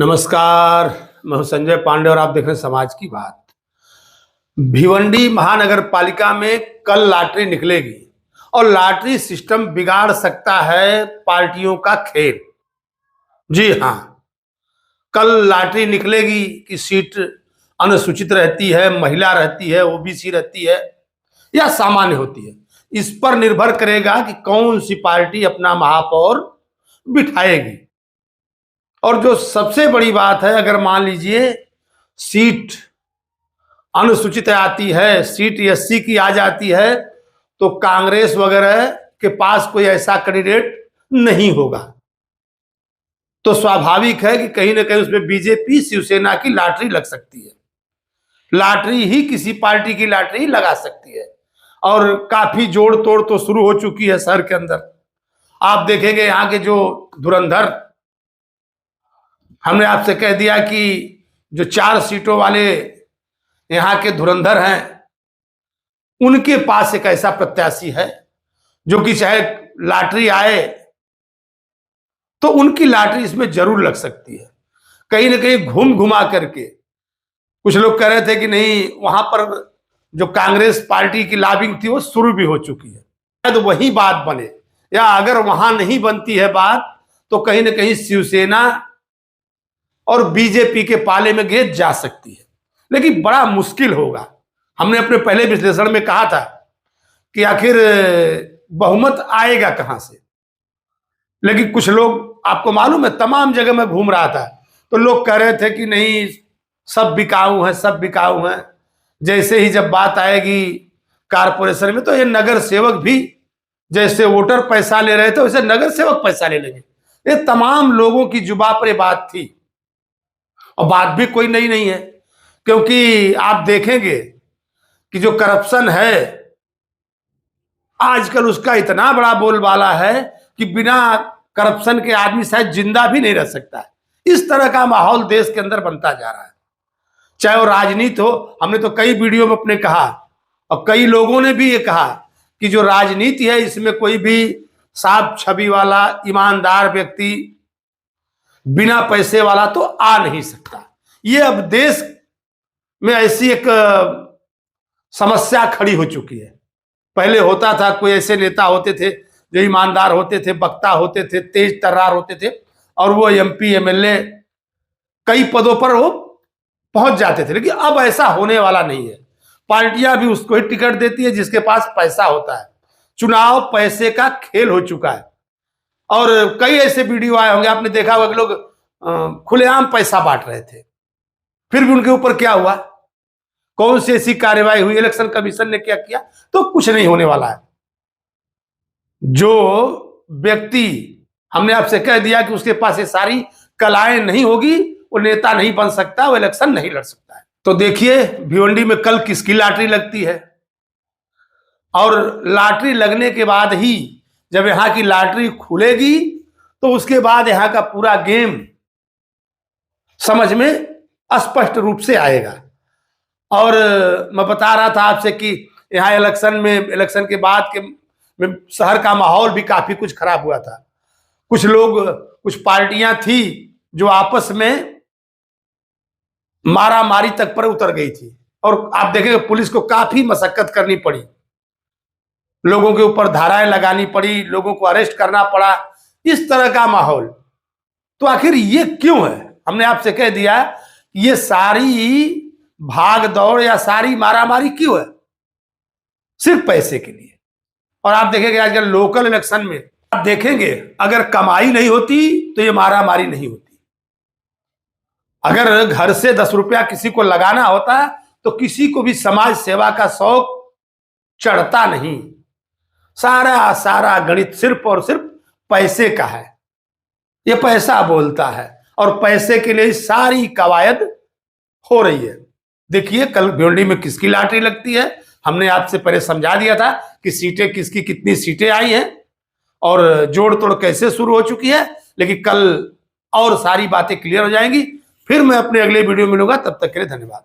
नमस्कार, मैं हूं संजय पांडे और आप देख रहे हैं समाज की बात। भिवंडी महानगर पालिका में कल लॉटरी निकलेगी और लॉटरी सिस्टम बिगाड़ सकता है पार्टियों का खेल। जी हां, कल लॉटरी निकलेगी कि सीट अनुसूचित रहती है, महिला रहती है, ओबीसी रहती है या सामान्य होती है। इस पर निर्भर करेगा कि कौन सी पार्टी अपना महापौर बिठाएगी। और जो सबसे बड़ी बात है, अगर मान लीजिए सीट अनुसूचित आती है, सीट एससी की आ जाती है, तो कांग्रेस वगैरह के पास कोई ऐसा कैंडिडेट नहीं होगा। तो स्वाभाविक है कि कहीं ना कहीं उसमें बीजेपी शिवसेना की लॉटरी लग सकती है। लॉटरी ही किसी पार्टी की लॉटरी लगा सकती है और काफी जोड़ तोड़ तो शुरू हो चुकी है शहर के अंदर। आप देखेंगे यहाँ के जो धुरंधर, हमने आपसे कह दिया कि जो 4 सीटों वाले यहाँ के धुरंधर हैं, उनके पास एक ऐसा प्रत्याशी है जो कि चाहे लॉटरी आए तो उनकी लॉटरी इसमें जरूर लग सकती है। कहीं ना कहीं घूम घुमा करके कुछ लोग कह रहे थे कि नहीं, वहां पर जो कांग्रेस पार्टी की लॉबिंग थी वो शुरू भी हो चुकी है, तो वही बात बने, या अगर वहां नहीं बनती है बात तो कहीं ना कहीं शिवसेना और बीजेपी के पाले में गेंद जा सकती है, लेकिन बड़ा मुश्किल होगा। हमने अपने पहले विश्लेषण में कहा था कि आखिर बहुमत आएगा कहां से, लेकिन कुछ लोग, आपको मालूम है, तमाम जगह में घूम रहा था तो लोग कह रहे थे कि नहीं, सब बिकाऊ हैं, सब बिकाऊ हैं। जैसे ही जब बात आएगी कारपोरेशन में तो ये नगर सेवक भी, जैसे वोटर पैसा ले रहे थे वैसे नगर सेवक पैसा ले लेंगे। ये तमाम लोगों की जुबान पर बात थी और बात भी कोई नई नहीं है, क्योंकि आप देखेंगे कि जो करप्शन है आजकल उसका इतना बड़ा बोलबाला है कि बिना करप्शन के आदमी शायद जिंदा भी नहीं रह सकता है। इस तरह का माहौल देश के अंदर बनता जा रहा है, चाहे वो राजनीति हो। हमने तो कई वीडियो में अपने कहा और कई लोगों ने भी ये कहा कि जो राजनीति है इसमें कोई भी साफ छवि वाला ईमानदार व्यक्ति बिना पैसे वाला तो आ नहीं सकता। ये अब देश में ऐसी एक समस्या खड़ी हो चुकी है। पहले होता था, कोई ऐसे नेता होते थे जो ईमानदार होते थे, वक्ता होते थे, तेज तर्रार होते थे और वो एमपी एमएलए कई पदों पर वो पहुंच जाते थे, लेकिन अब ऐसा होने वाला नहीं है। पार्टियां भी उसको ही टिकट देती है जिसके पास पैसा होता है। चुनाव पैसे का खेल हो चुका है और कई ऐसे वीडियो आए होंगे, आपने देखा होगा कि लोग खुलेआम पैसा बांट रहे थे, फिर भी उनके ऊपर क्या हुआ, कौन सी ऐसी कार्रवाई हुई, इलेक्शन कमीशन ने क्या किया? तो कुछ नहीं होने वाला है। जो व्यक्ति, हमने आपसे कह दिया कि उसके पास ये सारी कलाएं नहीं होगी, वो नेता नहीं बन सकता, वो इलेक्शन नहीं लड़ सकता है। तो देखिए भिवंडी में कल किसकी लॉटरी लगती है, और लॉटरी लगने के बाद ही जब यहां की लॉटरी खुलेगी तो उसके बाद यहां का पूरा गेम समझ में स्पष्ट रूप से आएगा। और मैं बता रहा था आपसे कि यहाँ इलेक्शन के बाद के में शहर का माहौल भी काफी कुछ खराब हुआ था। कुछ लोग, कुछ पार्टियां थी जो आपस में मारा मारी तक पर उतर गई थी और आप देखेंगे पुलिस को काफी मशक्कत करनी पड़ी, लोगों के ऊपर धाराएं लगानी पड़ी, लोगों को अरेस्ट करना पड़ा, इस तरह का माहौल। तो आखिर ये क्यों है? हमने आपसे कह दिया ये सारी भाग दौड़ या सारी मारामारी क्यों है? सिर्फ पैसे के लिए। और आप देखेंगे आजकल लोकल इलेक्शन में, आप देखेंगे अगर कमाई नहीं होती तो ये मारामारी नहीं होती। अगर घर से 10 रुपया किसी को लगाना होता तो किसी को भी समाज सेवा का शौक चढ़ता नहीं। सारा गणित सिर्फ और सिर्फ पैसे का है। ये पैसा बोलता है और पैसे के लिए सारी कवायद हो रही है। देखिए कल भिवंडी में किसकी लॉटरी लगती है। हमने आपसे पहले समझा दिया था कि सीटें किसकी, कितनी सीटें आई हैं और जोड़ तोड़ कैसे शुरू हो चुकी है, लेकिन कल और सारी बातें क्लियर हो जाएंगी। फिर मैं अपने अगले वीडियो में मिलूंगा, तब तक के लिए धन्यवाद।